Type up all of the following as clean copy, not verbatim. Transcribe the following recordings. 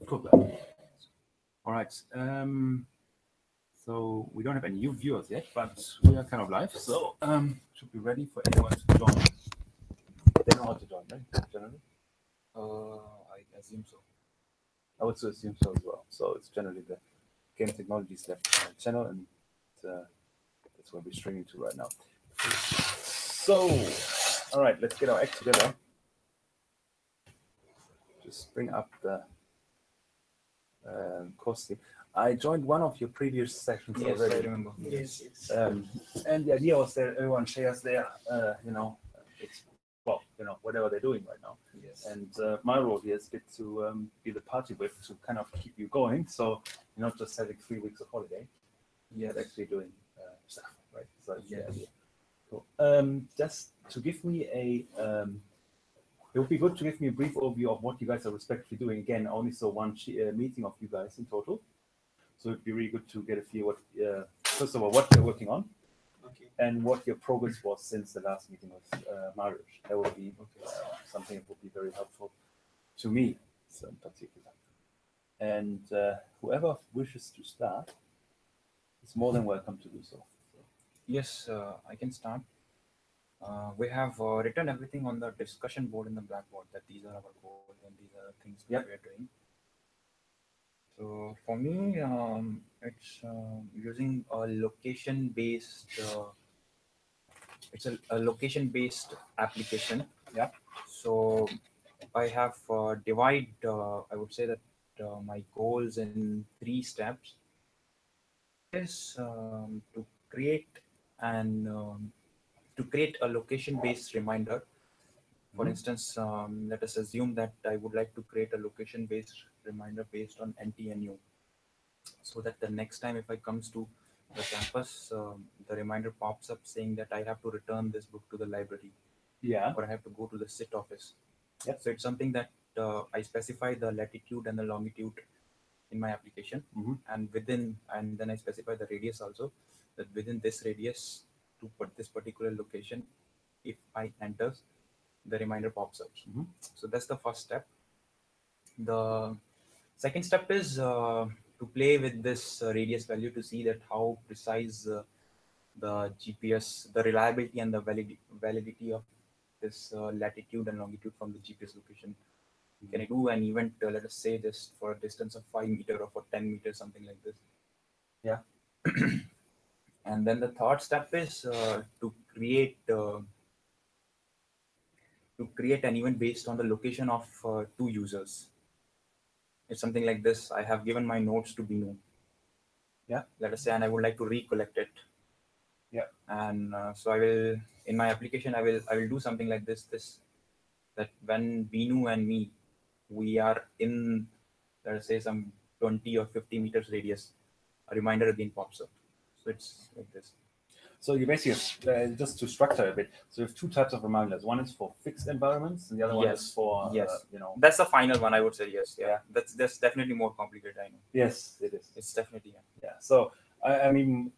Cool. All right. So we don't have any new viewers yet, but we are kind of live. So should be ready for anyone to join. They know how to join, right? Generally. I assume so. I would assume so as well. So it's generally the Game Technologies Lab channel, and that's where we're streaming to right now. So, all right, let's get our act together. Just bring up the course team. I joined one of your previous sessions already. I remember. Yes. And the idea was that everyone shares their, whatever they're doing right now. Yes. And my role here is to be the party whip to kind of keep you going. So you're not just having 3 weeks of holiday. You're actually doing stuff, right? So that's the idea. Cool. Just to give me it would be good to give me a brief overview of what you guys are respectively doing. Again, I only saw one meeting of you guys in total. So it'd be really good to get a feel what, first of all, what you're working on. Okay. And what your progress was since the last meeting with Mariusz. That would be something that would be very helpful to me, so in particular. And whoever wishes to start is more than welcome to do so. Yes, I can start. We have written everything on the discussion board in the blackboard that these are our goals and these are the things we are doing. So for me, it's using a location-based. It's a location-based application. Yeah. So I have I would say that my goals in 3 steps is to create a location-based reminder. For instance, let us assume that I would like to create a location-based reminder based on NTNU, so that the next time if I comes to the campus, the reminder pops up saying that I have to return this book to the library. Yeah. Or I have to go to the SIT office. Yep. So it's something that I specify the latitude and the longitude in my application, and then I specify the radius also, that within this radius to put this particular location, if I enter, the reminder pops up. So that's the first step. The second step is to play with this radius value to see that how precise the GPS, the reliability and the validity of this latitude and longitude from the GPS location. Can I do an event, let us say, just for a distance of 5 meters or for 10 meters, something like this? Yeah. And then the third step is to create an event based on the location of 2 users. It's something like this. I have given my notes to Binu. Yeah. Let us say, and I would like to recollect it. Yeah. And so I will, in my application, I will do something like this. That when Binu and me, we are in, let us say, some 20 or 50 meters radius, a reminder again pops up. So it's like this. So you basically, just to structure a bit, so you have 2 types of reminders. One is for fixed environments, and the other one is for, That's the final one, I would say, yes. Yeah. That's definitely more complicated, I know. Yes, it is. It's definitely, Yeah. So, I mean,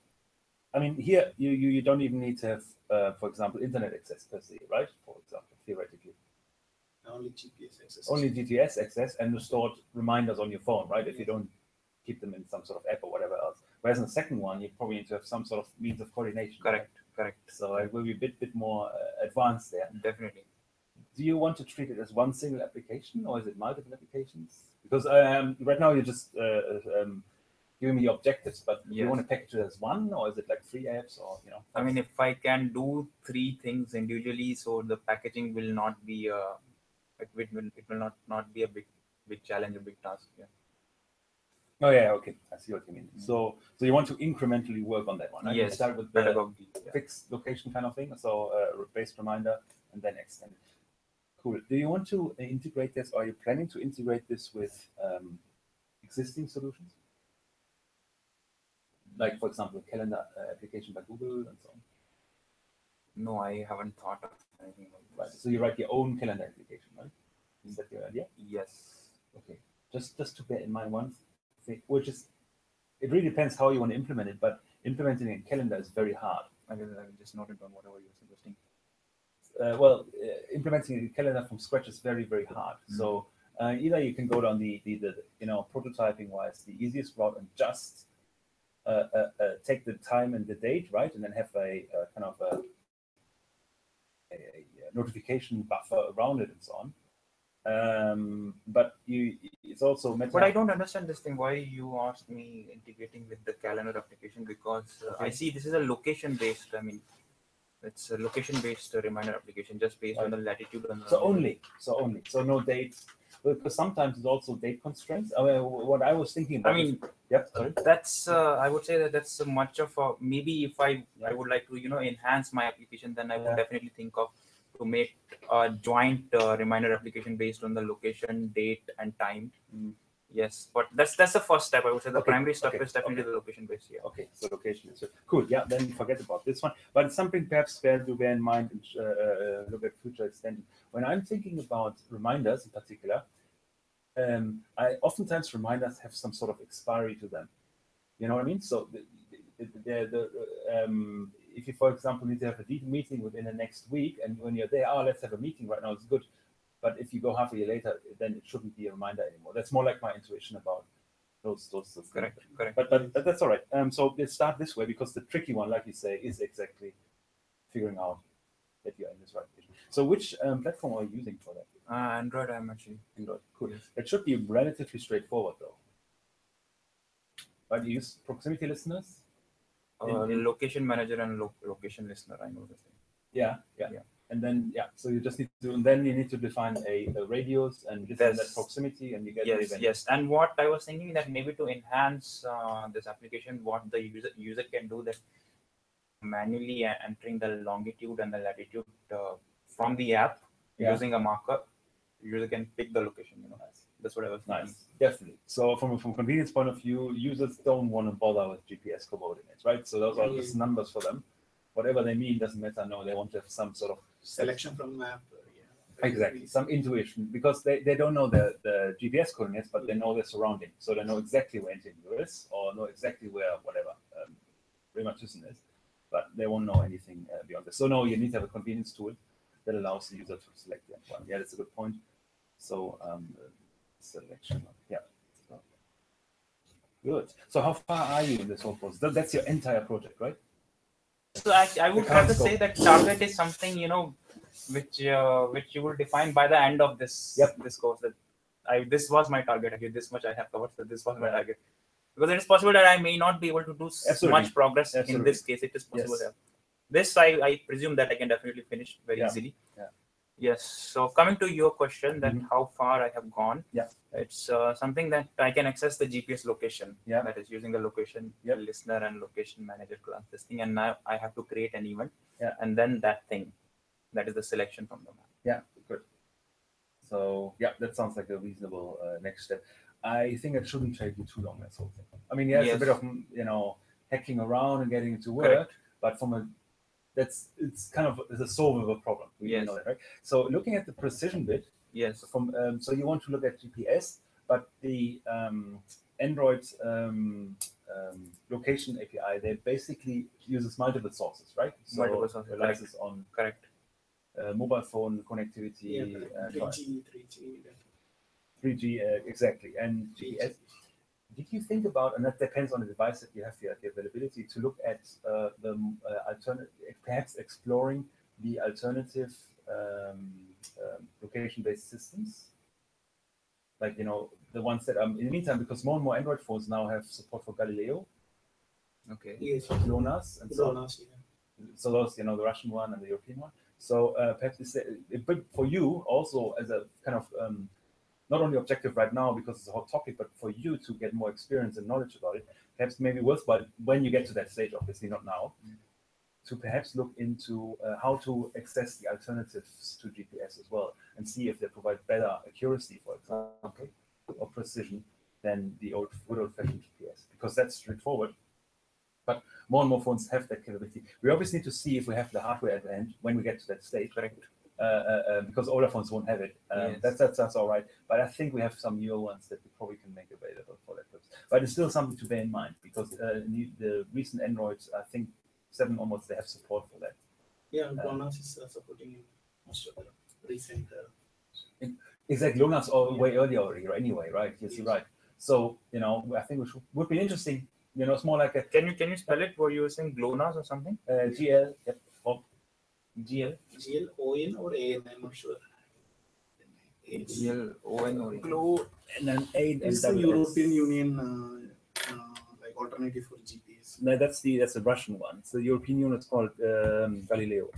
here, you don't even need to have, for example, internet access per se, right? For example, theoretically. Only GPS access. Only GPS access and the stored reminders on your phone, right? If you don't keep them in some sort of app or whatever else. Whereas in the second one, you probably need to have some sort of means of coordination. Correct. So it will be a bit more advanced there. Definitely. Do you want to treat it as one single application, or is it multiple applications? Because right now you're just giving me objectives, but do you want to package it as one, or is it like 3 apps, or I mean, if I can do 3 things individually, so the packaging will not be it will not be a big challenge, a big task. Yeah. Oh yeah, okay, I see what you mean. So you want to incrementally work on that one, right? Yes. You start with the fixed location kind of thing, so based reminder, and then extend it. Cool. Do you want to integrate this, or are you planning to integrate this with existing solutions? Like, for example, a calendar application by Google and so on? No, I haven't thought of anything like that. Right. So you write your own calendar application, right? Is that your idea? Yes. Okay. Just to bear in mind one thing, which is, it really depends how you want to implement it, but implementing a calendar is very hard. I will just note it on whatever you're suggesting. Implementing a calendar from scratch is very, very hard. So Either you can go down the prototyping wise the easiest route and just take the time and the date, right, and then have a kind of a notification buffer around it and so on. But it's also But I don't understand this thing. Why you asked me integrating with the calendar application? Because I see this is a location based. I mean, it's a location based reminder application just based on the latitude and so no dates, because sometimes it's also date constraints. What I was thinking about. I mean, sorry. That's I would say that's much of a maybe if I would like to enhance my application, then I would definitely think of to make a joint reminder application based on the location, date, and time. Yes, but that's the first step. I would say the primary step is definitely the location based. Yeah. Okay, so location is cool. Yeah, then forget about this one. But it's something perhaps fair to bear in mind and look at future extension. When I'm thinking about reminders in particular, I oftentimes reminders have some sort of expiry to them. You know what I mean? So if you, for example, need to have a meeting within the next week, and when you're there, let's have a meeting right now, it's good. But if you go half a year later, then it shouldn't be a reminder anymore. That's more like my intuition about those Correct. But that's all right. So let's start this way, because the tricky one, like you say, is exactly figuring out that you're in this right position. So which platform are you using for that? Android. I'm actually Android. Cool. It should be relatively straightforward though. But you use proximity listeners? Location manager and location listener. I know this thing. Yeah. And then so you just need to, and then you need to define a radius and define that proximity, and you get the event. Yes. And what I was thinking that maybe to enhance this application, what the user can do that manually entering the longitude and the latitude from the app using a marker, user can pick the location. That's what I was thinking. Nice, definitely. So from convenience point of view, users don't want to bother with GPS coordinates, right? So those are just numbers for them. Whatever they mean doesn't matter. No, they want to have some sort of selection from map. Exactly, some intuition, because they don't know the GPS coordinates, but they know their surrounding. So they know exactly where NTNU is, or know exactly where whatever Remachusen is, but they won't know anything beyond this. So no, you need to have a convenience tool that allows the user to select the endpoint. Yeah, that's a good point. So selection, good. So how far are you in this whole process? That's your entire project, right? So I would rather say that target is something which you will define by the end of this this course. That this was my target. Actually, this much I have covered. So this was my target, because it is possible that I may not be able to do much progress in this case. It is possible. This I presume that I can definitely finish very easily. Yes. So coming to your question, that how far I have gone. It's something that I can access the GPS location. That is using the location listener and location manager class. This thing, and now I have to create an event. And then that thing, that is the selection from the map. Yeah. Good. So that sounds like a reasonable next step. I think it shouldn't take you too long. This whole thing. I mean, it's a bit of hacking around and getting it to work, but from it's kind of a solvable problem. We know that, right? So looking at the precision bit, from so you want to look at GPS, but the Android location API, they basically uses multiple sources, right? So multiple sources relies on mobile phone connectivity, 3G, exactly, and GPS. Did you think about, and that depends on the device that you have here, the availability, to look at the alternative, perhaps exploring the alternative location-based systems? Like, the ones that in the meantime, because more and more Android phones now have support for Galileo. Okay. Yes. GLONASS and so on. So those, the Russian one and the European one. So perhaps it's but for you also as a kind of not only objective right now because it's a hot topic, but for you to get more experience and knowledge about it, perhaps maybe worthwhile when you get to that stage, obviously not now, to perhaps look into how to access the alternatives to GPS as well and see if they provide better accuracy, for example, or precision than the good old-fashioned GPS, because that's straightforward. But more and more phones have that capability. We obviously need to see if we have the hardware at the end when we get to that stage. Correct. Because older phones won't have it. That's all right. But I think we have some newer ones that we probably can make available for that purpose. But it's still something to bear in mind, because the recent Androids, I think 7 onwards, they have support for that. Yeah, GLONASS is supporting most of the recent. Exactly, GLONASS or way earlier already, right? Anyway, right? Yes, you're right. So I think would be interesting. It's more like a Can you spell it? Were you saying GLONASS or something? GL, yep, or GL. GLON or AN, I'm not sure. GLON or GLO and then A and It's the double European S. Union like alternative for GPS. No, that's the Russian one. So the European Union is called Galileo.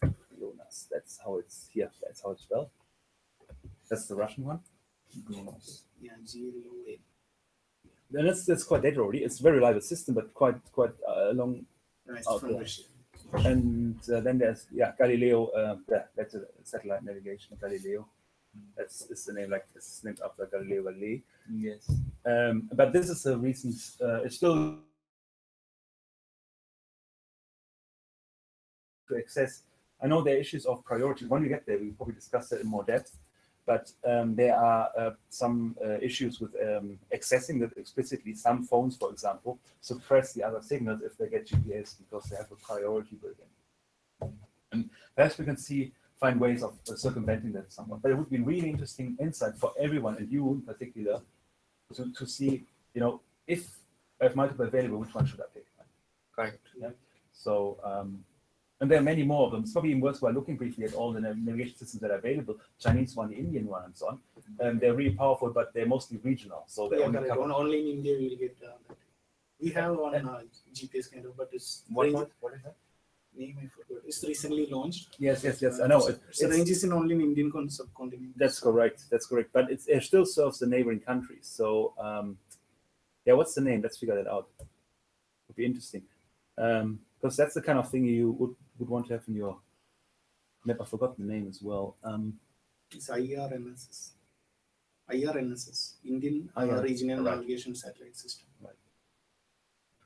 Okay. GLONASS. That's how it's here. That's how it's spelled. That's the Russian one. GLONASS. Yeah, GLON. And that's quite dead already. It's a very reliable system, but quite long. Nice out from there. Russia. And then there's Galileo. That's a satellite navigation. Galileo. That's the name. Like it's named after Galileo Galilei. Yes. But this is a recent. It's still to access. I know there are issues of priority. When we get there, we'll probably discuss that in more depth. But there are some issues with accessing that explicitly. Some phones, for example, suppress the other signals if they get GPS because they have a priority built in. And perhaps we can find ways of circumventing that somewhat. But it would be really interesting insight for everyone, and you in particular, to see, if I have multiple available, which one should I pick? Correct. Yeah. So, and there are many more of them. It's probably worthwhile looking briefly at all the navigation systems that are available. Chinese one, the Indian one, and so on. They're really powerful, but they're mostly regional. So they only cover. Only in India we will get that. We have one GPS kind of, but it's What is that? Name I forgot. It's recently launched. Yes. I know. It's range is in only in Indian subcontinent. That's correct. But it still serves the neighboring countries. So, what's the name? Let's figure that out. Would be interesting. Because that's the kind of thing you would want to have in your map. I forgot the name as well. It's IRNSS. Indian Regional Right. Navigation Satellite System. Right.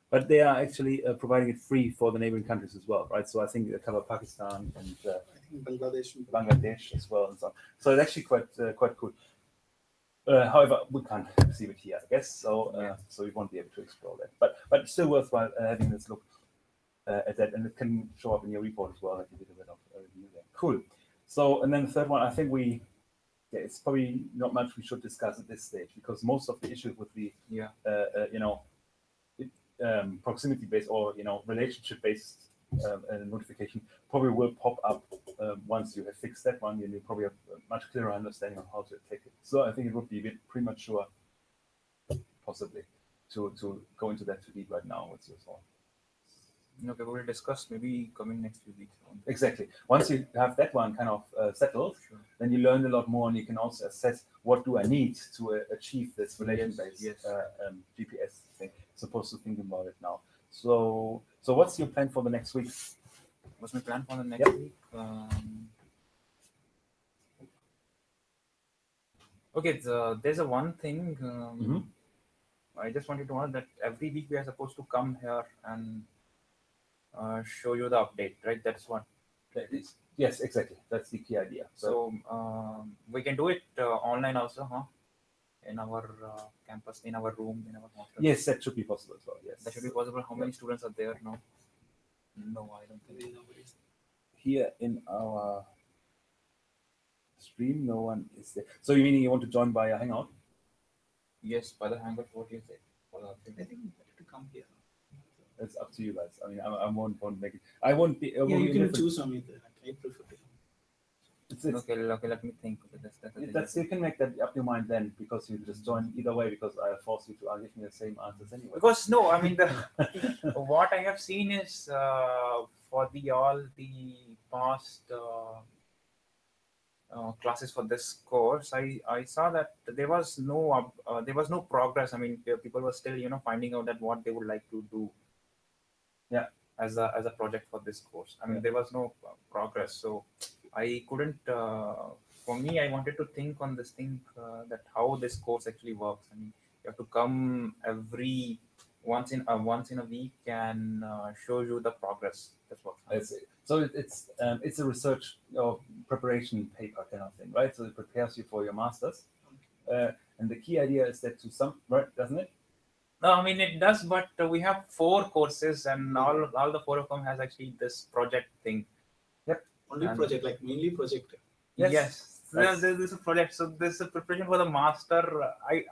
But they are actually providing it free for the neighboring countries as well, right? So I think they cover Pakistan and I think Bangladesh as well, and so on. So it's actually quite cool. However, we can't see it here, I guess. So so we won't be able to explore that. But it's still worthwhile having this look at that, and it can show up in your report as well. That you did a bit of review there. Cool. So and then the third one, I think it's probably not much we should discuss at this stage because most of the issues with the proximity-based or relationship-based notification probably will pop up once you have fixed that one. You probably have a much clearer understanding of how to attack it. So I think it would be a bit premature, possibly, to go into that too deep right now. What's your thought? Okay, we'll discuss maybe coming next few weeks. Exactly. Once you have that one kind of settled, then you learn a lot more, and you can also assess what do I need to achieve this relation-based GPS thing. Supposed to think about it now. So what's your plan for the next week? What's my plan for the next week? Okay, there's a one thing. I just wanted to add that every week we are supposed to come here and show you the update, right? That's what that is. Yes, exactly. That's the key idea. So we can do it online also, huh? In our campus, in our room, in our hostel. Yes, that should be possible as well. Yes, that should be possible. How many students are there now? No, I don't think nobody's here in our stream. No one is there. So you meaning you want to join by a Hangout? Yes, by the Hangout. What do you say? I think better to come here. It's up to you guys. I mean, I won't make it. I won't be. You can choose on it. I prefer to. Okay, let me think. That's you can make that up your mind then because you just join either way because I force you to give me the same answers anyway. Because no, I mean what I have seen is for all the past classes for this course, I saw that there was no progress. I mean, people were still finding out that what they would like to do. Yeah. As a project for this course. I mean, there was no progress. So I couldn't. For me, I wanted to think on this thing that how this course actually works. I mean, you have to come every once in a week and show you the progress. That's what. I see. So it's a research or preparation paper kind of thing, right? So it prepares you for your masters, and the key idea is that right, doesn't it? No, I mean it does, but we have 4 courses, and all the 4 of them has actually this project thing. Yep. Only project, like mainly project. Yes. there's this project. So this is preparation for the master. I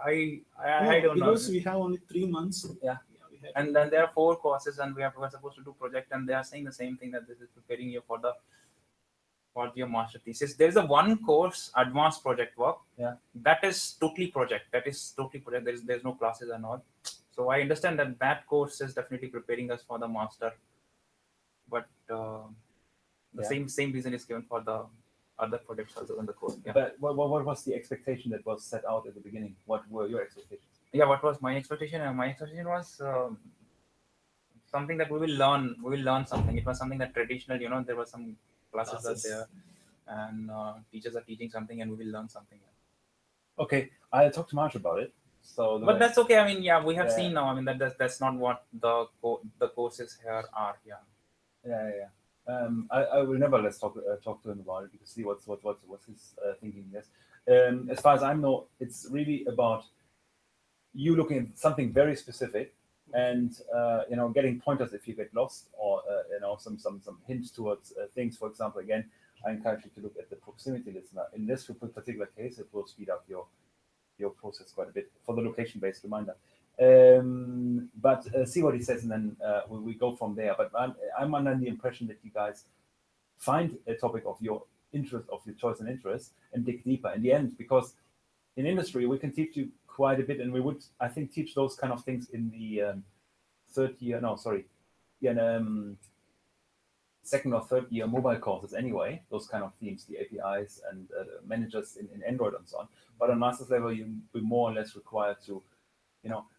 No, don't know. because we have only 3 months. Yeah. We have And then there are 4 courses, and we're supposed to do project, and they are saying the same thing, that this is preparing you for your master thesis. There's a one course, advanced project work. Yeah. That is totally project. There's no classes and all. So I understand that course is definitely preparing us for the master, but the same reason is given for the other projects also in the course. Yeah. But what was the expectation that was set out at the beginning? What were your expectations? Yeah, what was my expectation? My expectation was something that we will learn. We will learn something. It was something that traditional. There were some classes are there, and teachers are teaching something, and we will learn something. Okay, I'll talk to Marsh about it. So, But that's okay. I mean, yeah, we have Yeah. seen now. I mean, that's not what the courses here are. Yeah. yeah. I will nevertheless talk to him about it, because see what's his thinking. Yes. As far as I know, it's really about you looking at something very specific, and getting pointers if you get lost, or some hints towards things. For example, again, I encourage you to look at the proximity listener. In this particular case, it will speed up your process quite a bit for the location-based reminder. But see what he says, and then we go from there. But I'm under the impression that you guys find a topic of your interest, of your choice and interest, and dig deeper in the end, because in industry we can teach you quite a bit, and we would, I think, teach those kind of things in the second or third year mobile courses anyway, those kind of themes, the APIs and managers in Android and so on. But on master's level, you'll be more or less required to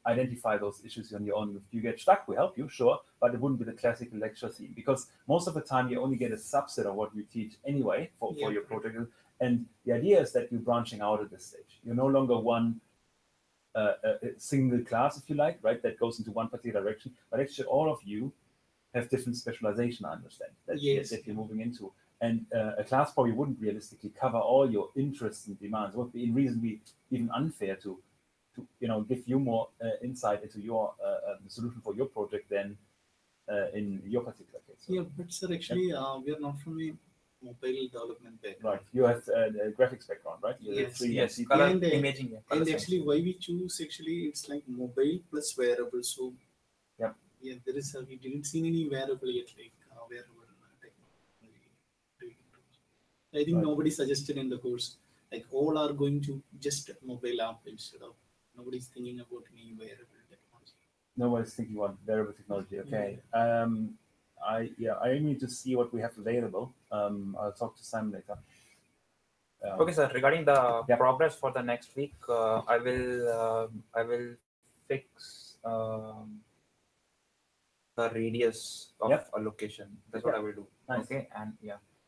identify those issues on your own. If you get stuck, we help you, sure, but it wouldn't be the classical lecture theme, because most of the time you only get a subset of what you teach anyway for your project. And the idea is that you're branching out at this stage. You're no longer one a single class, if you like, right, that goes into one particular direction, but actually all of you have different specialization, I understand, that you're moving into. And a class probably wouldn't realistically cover all your interests and demands. It would be reasonably even unfair to give you more insight into your solution for your project than in your particular case. Yeah, but sir, actually, we are not from a mobile development background. Right. You have a graphics background, right? Yes. Color imaging. And actually, why we choose, actually, it's like mobile plus wearable. So, yeah, we didn't see any wearable yet, like wearable technology. I think nobody suggested in the course, like all are going to just mobile app instead of, nobody's thinking about any wearable technology. Nobody's thinking about wearable technology. Okay. I need to see what we have available. I'll talk to Simon later. Okay, sir. Regarding the progress for the next week, I will fix the radius of a location. That's what I will do. Nice. Okay,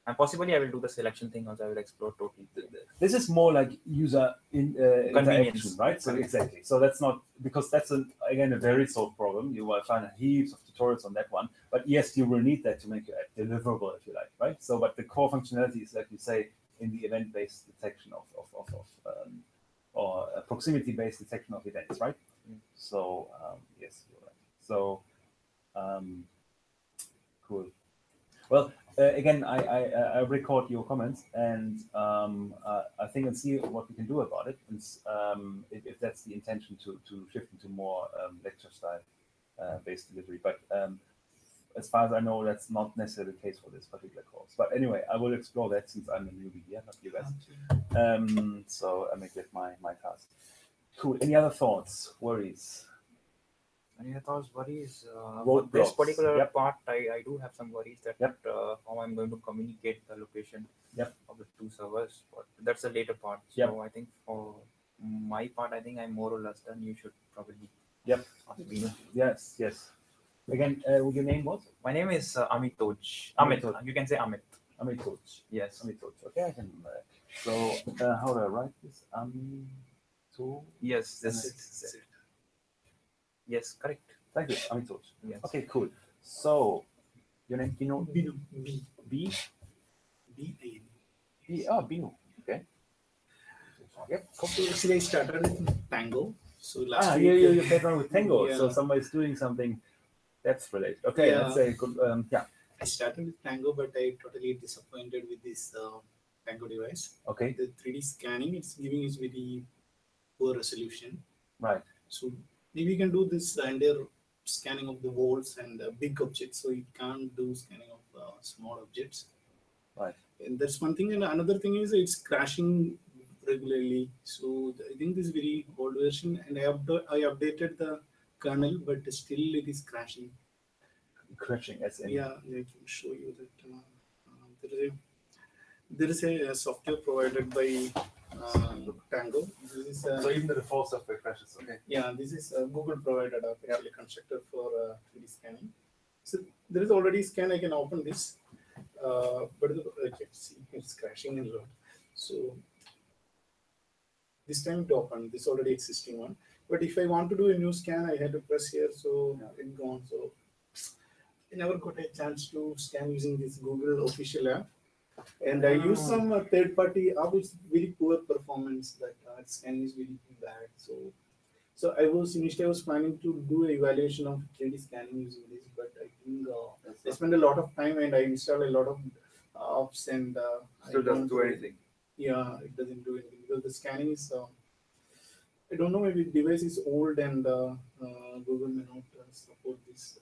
and possibly I will do the selection thing also. I will explore totally. This is more like user interaction, right? So exactly. So that's not, because that's again a very solved problem. You will find heaps of tutorials on that one. But yes, you will need that to make your app deliverable, if you like, right? So, but the core functionality is, like you say, in the event-based detection or proximity-based detection of events, right? So yes, you're right. So cool. Well, again, I record your comments, and I think and see what we can do about it. And, if that's the intention to shift into more lecture style based delivery. But as far as I know, that's not necessarily the case for this particular course. But anyway, I will explore that, since I'm a newbie here, not you guys. So I make that my task. Cool. Any other thoughts, worries? Any thoughts, worries? For this particular part, I do have some worries that how I'm going to communicate the location of the 2 servers. But that's a later part. So I think for my part, I think I'm more or less done. You should probably. Yes. Again, your name was? My name is Amit Toj. Amit. You can say Amit. Amit Toj. Yes. Amit Toj. Okay, I can. So how do I write this? Amit Toj. Yes. This is it. Yes, correct. Thank you, Amit Toj. Yes. Okay, cool. So your name, B. B. Binu. Okay. Yep. Actually, I started with Tango. So last week, you played around with Tango. So somebody's doing something that's related. Okay, let's say good. I started with Tango, but I totally disappointed with this Tango device. Okay. The 3D scanning it's giving is very poor resolution. Right. So maybe you can do this entire scanning of the walls and big objects, so you can't do scanning of small objects. Right. And that's one thing. And another thing is it's crashing regularly. So I think this is very old version, and I updated the kernel, but still it is crashing. Crashing, as in. Yeah, I can show you that. There is a software provided by Tango. This is so even the default software crashes. Okay. Yeah, this is Google provided a constructor for 3D scanning. So there is already scan. I can open this, but I can see it's crashing a lot. So this time it opened. This already existing one. But if I want to do a new scan, I had to press here, so it gone. So I never got a chance to scan using this Google official app. And I use some third-party app with very poor performance. That scan is very bad. So I was planning to do an evaluation of 3D scanning using this, but I think I spent a lot of time and I installed a lot of apps and still doesn't do anything. Yeah, it doesn't do anything because the scanning is. I don't know, maybe the device is old and Google may not support this.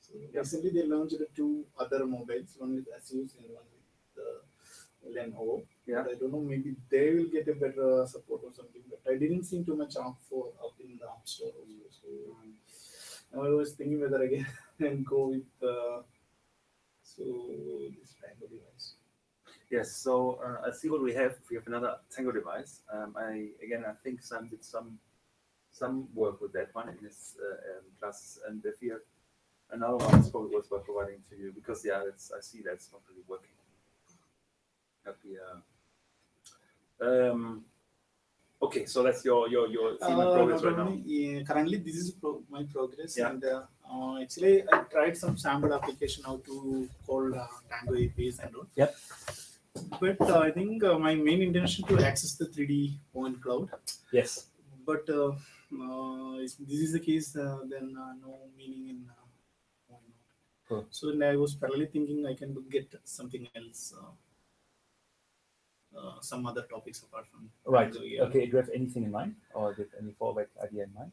So recently they launched two other mobiles, one with Asus and one with Lenovo. Yeah. But I don't know, maybe they will get a better support or something. But I didn't see too much up in the App Store also. So I was thinking whether again and go with this Tango device. Yes. So I see what we have. We have another Tango device. I think Sam did some work with that one in his class, and if you have another one, it's probably worth providing to you because I see that's not really working. Okay, so that's your progress right now. Yeah, currently, this is my progress, and actually, I tried some sample application how to call Tango APIs and all. Yep. But I think my main intention to access the 3D point cloud. Yes. But if this is the case, then no meaning in why not. Cool. So I was parallelly thinking I can get something else. Some other topics apart from right. Tango, yeah. Okay. Do you have anything in mind, or did any fallback idea in mind?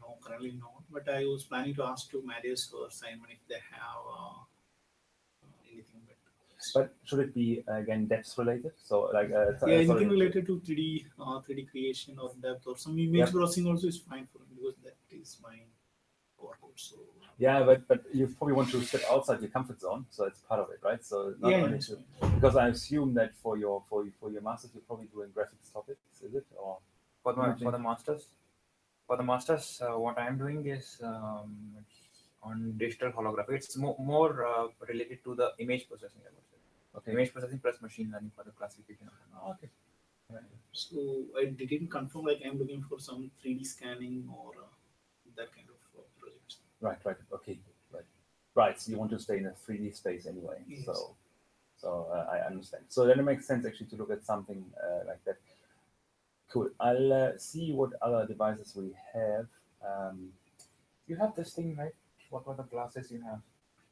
No, currently not. But I was planning to ask to Marius or Simon if they have anything better. But should it be again depth related? So like anything related to 3D creation or depth or some image processing also is fine for me because that is my core code. So yeah, but you probably want to step outside your comfort zone, so it's part of it, right? So not only because I assume that for your masters you're probably doing graphics topics, is it? Or for the masters, what I'm doing is on digital holography. It's more related to the image processing. I would say. Okay. Image processing plus machine learning for the classification. Okay. Right. So I didn't confirm like I'm looking for some 3D scanning or that kind of projects. Right. Okay. Right. So you want to stay in a 3D space anyway. Yes. So I understand. So then it makes sense actually to look at something like that. Cool. I'll see what other devices we have. You have this thing, right? What were the glasses you have?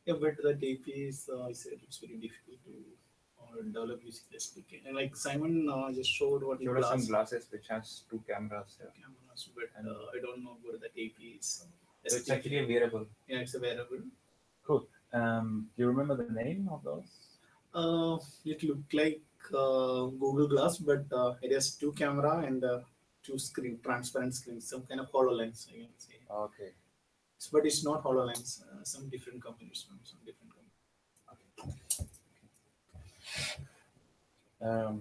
Yeah, but the APIs, I said it's very difficult to develop using SDK. And like Simon just showed what there are some glasses which has two cameras. Cameras, but I don't know what the APIs. So it's actually a wearable. Yeah, it's a wearable. Cool. Do you remember the name of those? It looked like Google Glass, but it has two camera and two transparent screens, some kind of HoloLens, I can say. Okay. But it's not HoloLens. Some different companies from some different companies. Okay.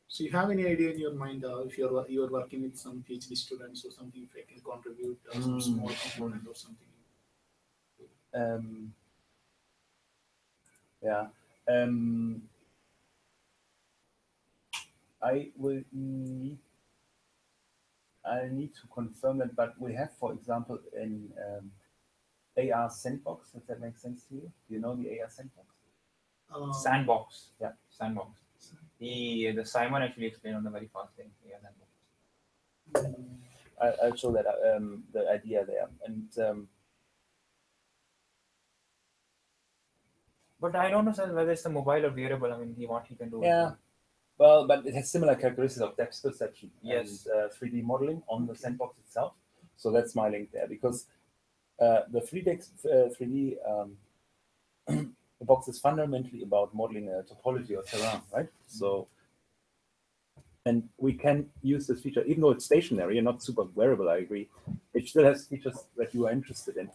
So you have any idea in your mind if you're working with some PhD students or something, if I can contribute some small component or something? Yeah. I need to confirm that, but we have, for example, in AR sandbox. Does that make sense to you? Do you know the AR sandbox? Sandbox. Yeah, sandbox. The Simon actually explained on the very first thing. Yeah, sandbox. I'll show that the idea there, and But I don't know sir, whether it's a mobile or wearable. I mean, what he can do. Yeah. Well, but it has similar characteristics of depth perception Yes. and 3D modeling on the sandbox itself. So that's my link there, because the 3D the box is fundamentally about modeling a topology or terrain, right? So, and we can use this feature, even though it's stationary and not super wearable, I agree, it still has features that you are interested in.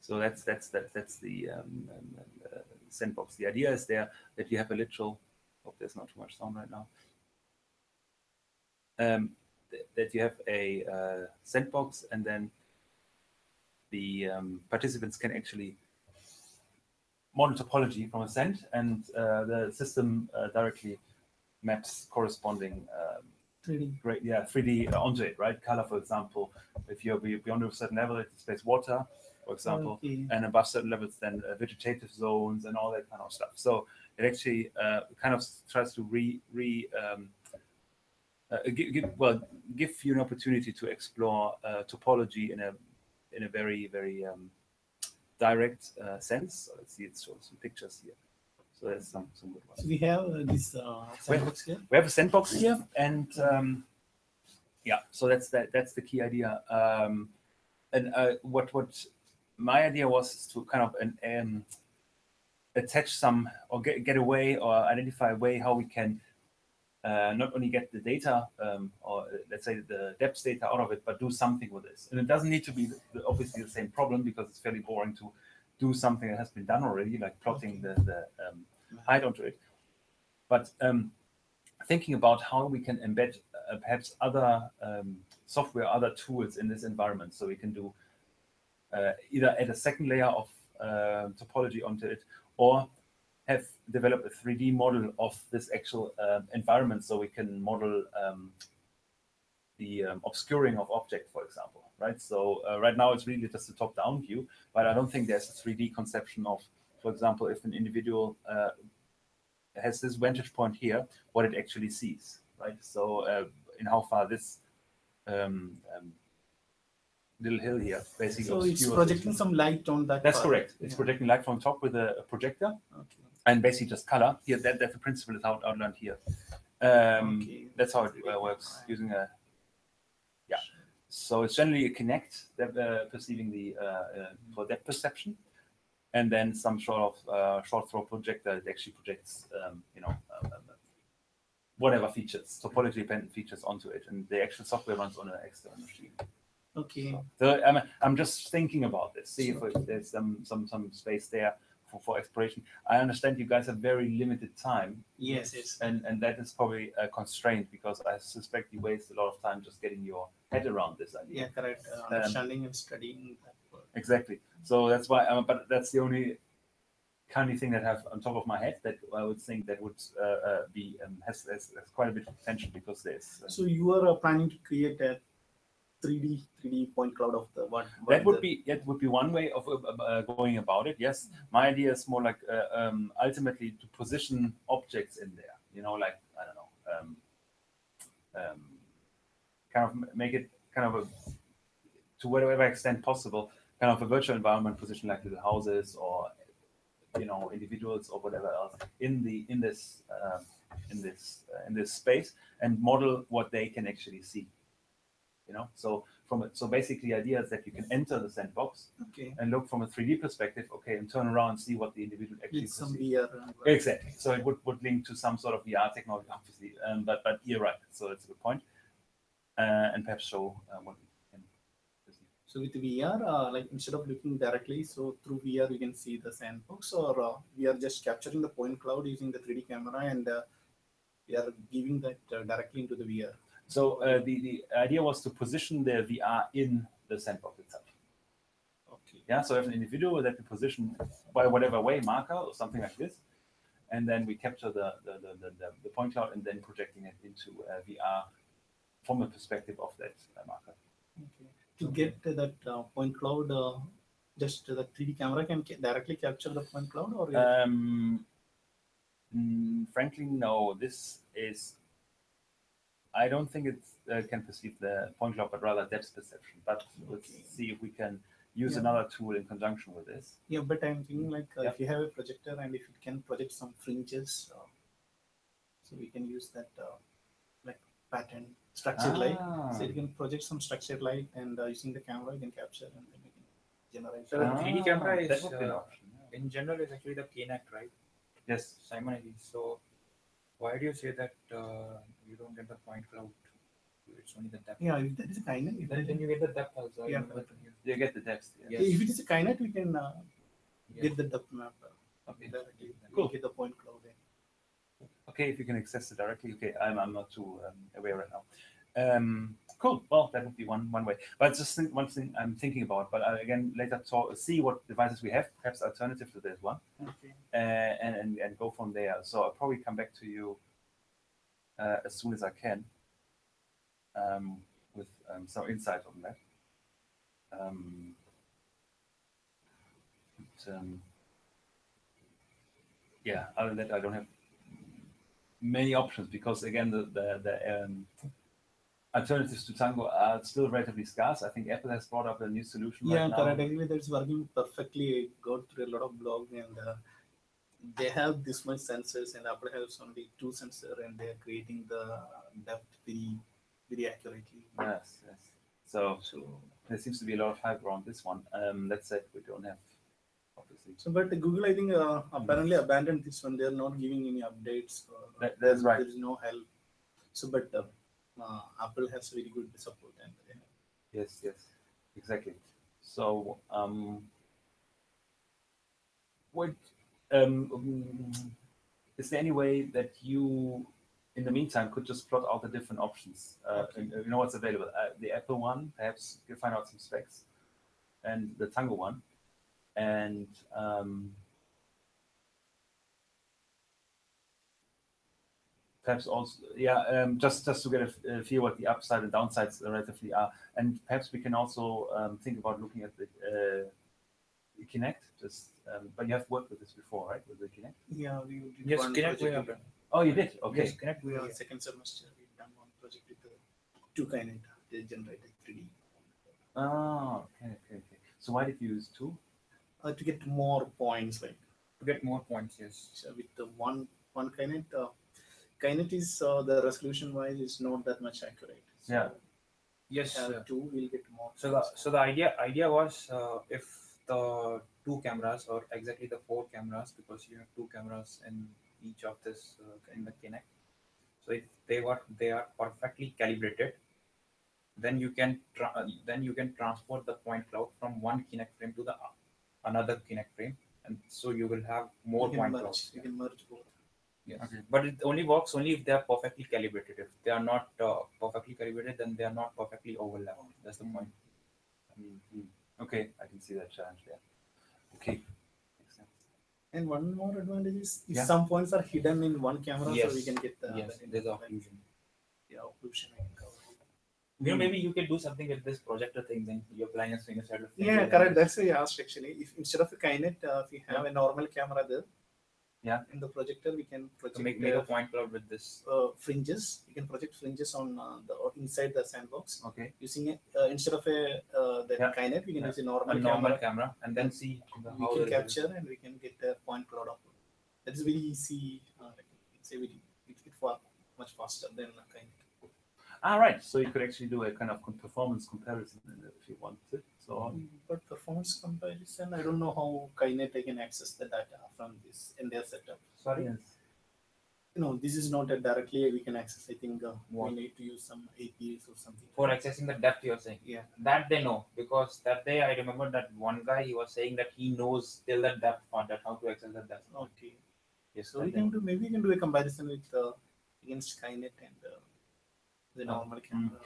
So that's the sandbox. The idea is there that you have a literal. Hope there's not too much sound right now. That you have a sandbox, and then the participants can actually model topology from a sand, and the system directly maps corresponding 3D onto it, right? Color, for example, if you're beyond a certain level, it displays water, for example, and above certain levels, then vegetative zones and all that kind of stuff. So it actually kind of tries to give you an opportunity to explore topology in a very direct sense. So let's see, it shows some pictures here. So there's some good ones. So we have this sandbox here. We have a sandbox here, and yeah, so that's the key idea. And what my idea was to kind of attach some, or get a way, or identify a way how we can not only get the data, or let's say the depth data out of it, but do something with this. And it doesn't need to be obviously the same problem, because it's fairly boring to do something that has been done already, like plotting the height onto it. But thinking about how we can embed perhaps other software, other tools in this environment, so we can do either add a second layer of topology onto it, or have developed a 3D model of this actual environment, so we can model the obscuring of objects, for example, right? So right now it's really just a top-down view, but I don't think there's a 3D conception of, for example, if an individual has this vantage point here, what it actually sees, right? So in how far this little hill here basically so it's projecting some light on that. That's correct. It's projecting light from top with a projector. Okay. And basically just color. Here, that the principle is outlined here. That's how it works, using a, yeah. So it's generally a Kinect that perceiving the for depth perception, and then some sort of short throw projector that actually projects, whatever features, topology dependent features onto it, and the actual software runs on an external machine. Okay. So I'm just thinking about this. See if there's some space there for exploration. I understand you guys have very limited time. Yes. And that is probably a constraint, because I suspect you waste a lot of time just getting your head around this idea. Yeah, correct. Understanding and studying that word. Exactly. So that's why, but that's the only kind of thing that I have on top of my head that I would think that would be has quite a bit of potential, because there's. So you are planning to create a 3D point cloud of the what? That would be one way of going about it. Yes, my idea is more like ultimately to position objects in there. Like I don't know, kind of make it kind of to whatever extent possible, kind of a virtual environment position, like little houses or individuals or whatever else in this space, and model what they can actually see. So basically the idea is that you can enter the sandbox and look from a 3D perspective, and turn around and see what the individual actually with some perceives. VR. Exactly. So it would link to some sort of VR technology, obviously. But you're right. So that's a good point. And perhaps show what we can perceive. So with VR, like instead of looking directly, so through VR we can see the sandbox, or we are just capturing the point cloud using the 3D camera, and we are giving that directly into the VR. So the idea was to position the VR in the sandbox itself. Okay. Yeah. So if an individual that we position by whatever way, marker or something like this, and then we capture the point cloud, and then projecting it into VR from the perspective of that marker. Okay. To get that point cloud, just the 3D camera can directly capture the point cloud, or? Frankly, no. This is I don't think it can perceive the point cloud, but rather depth perception. But let's see if we can use another tool in conjunction with this. Yeah, but I'm thinking like if you have a projector and if it can project some fringes, so we can use that like pattern structured light. So you can project some structured light, and using the camera you can capture, and then we can generate. So the 3D camera is that would be an option. in general is actually the Kinect, right? Yes. Simultaneously. So why do you say that you don't get the point cloud? It's only the depth. Yeah, if that is a Kinect, Then you get the depth also. Yeah. You get the depth. Yes. If it is a Kinect, we can get the depth map. Okay. Directly. Cool. Get the point cloud in. Okay, if you can access it directly. Okay, I'm not too aware right now. Cool. Well, that would be one way. But just one thing I'm thinking about. But again, later see what devices we have, perhaps alternative to this one, Okay. and go from there. So I'll probably come back to you as soon as I can with some insight on that. Yeah, other than that, I don't have many options because again, the alternatives to Tango are still relatively scarce. I think Apple has brought up a new solution. Yeah, right now. correct. Anyway, that's working perfectly. I got through a lot of blogs, and they have this much sensors, and Apple has only 2 sensors, and they are creating the depth very accurately. Yes. So there seems to be a lot of hype around this one. That said, we don't have obviously. So, but Google, I think, apparently abandoned this one. They are not giving any updates. That's right. There is no help. So, but Apple has very good support, and Yes, exactly. So, what is there any way that you, in the meantime, could just plot out the different options? And, you know what's available. The Apple one, perhaps you find out some specs, and the Tango one, and perhaps also, just to get a feel what the upside and downsides relatively are, and perhaps we can also think about looking at the Kinect. Just, but you have worked with this before, right? With the Kinect? yeah, we did Yes, one Kinect we project have with- done. Oh, you did. Okay. Yes, Kinect We we are have. second semester. We've done one project with the 2 Kinect. They generate 3D. Oh, okay. So why did you use 2? To get more points, like To get more points, yes. so with the one Kinect. Kinect is the resolution wise is not that much accurate. So Yeah. Yes. have 2, we'll get more. So points. the idea was if the 2 cameras or exactly the 4 cameras, because you have 2 cameras in each of this in the Kinect. So if they are perfectly calibrated, then you can transport the point cloud from one Kinect frame to the another Kinect frame, and so you will have more you can point merge. clouds. You can merge both. Yes. Okay. But it only works only if they are perfectly calibrated. If they are not perfectly calibrated, then they are not perfectly overlapped. That's the point. Okay, I can see that challenge there. Okay. Makes sense. And one more advantage is if Yeah. some points are hidden in one camera, Yes. so we can get the Yes, there's occlusion. Yeah, occlusion. I can cover. You know, maybe you can do something with this projector thing. Then you're applying a sinusoidal. Yeah, correct. That's why I asked actually. If instead of a Kinect, if we have a normal camera there, Yeah. in the projector we can project to make a point cloud with this. fringes. We can project fringes on or inside the sandbox. Okay. Using a instead of a Kinect, we can use a normal camera and then see we how can the capture and we can get a point cloud output. That is very easy. It's far much faster than a Kinect. Right. So you could actually do a kind of performance comparison if you wanted. So But performance comparison, I don't know how Kinect I can access the data from this in their setup. sorry. yes. This is not a directly we can access. I think we What? need to use some APIs or something. For accessing the depth, you're saying. Yeah. That they know, because that day I remember that one guy, he was saying that he knows till the depth part, that how to access the depth. Okay. Yes. So we can do maybe we can do a comparison with against Kinect and the normal camera.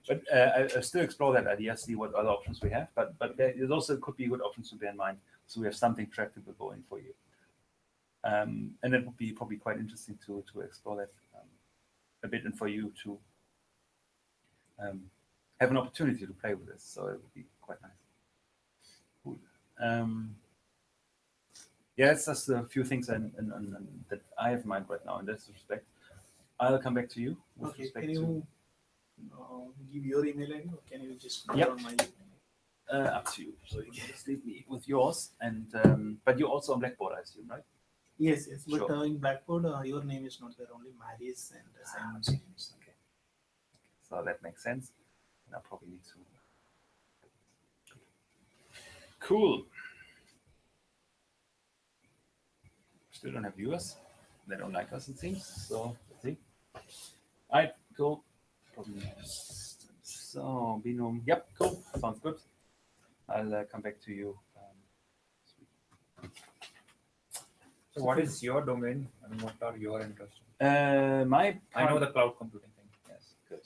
But I still explore that idea, see what other options we have. But there also could be good options to bear in mind. So we have something tractable going for you. And it would be probably quite interesting to explore that a bit, and for you to have an opportunity to play with this. So it would be quite nice. Cool. Yeah, it's just a few things that I have in mind right now in this respect. I'll come back to you with Okay, respect can you give your email ID or can you just put Yep. on my email? Up to you. So you can just leave me with yours, and but you're also on Blackboard, I assume, right? Yes, yes. But Sure. in Blackboard, your name is not there. Only Mary's and Simon's name is there. Okay. So that makes sense. And I probably need to. Cool. Still don't have viewers. They don't like us, it seems. So let's see. All right, cool. Probably. So Binum. Yep, cool. Sounds good. I'll come back to you. So what is your domain and what are your interests? I know the cloud computing thing. Yes, good.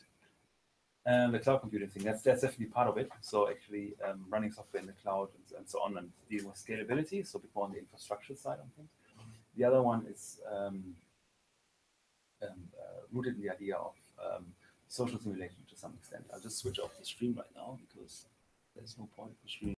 The cloud computing thing, that's definitely part of it. So actually running software in the cloud and so on, and dealing with scalability, so before on the infrastructure side of things. The other one is rooted in the idea of social simulation to some extent. I'll just switch off the stream right now because there's no point for streaming.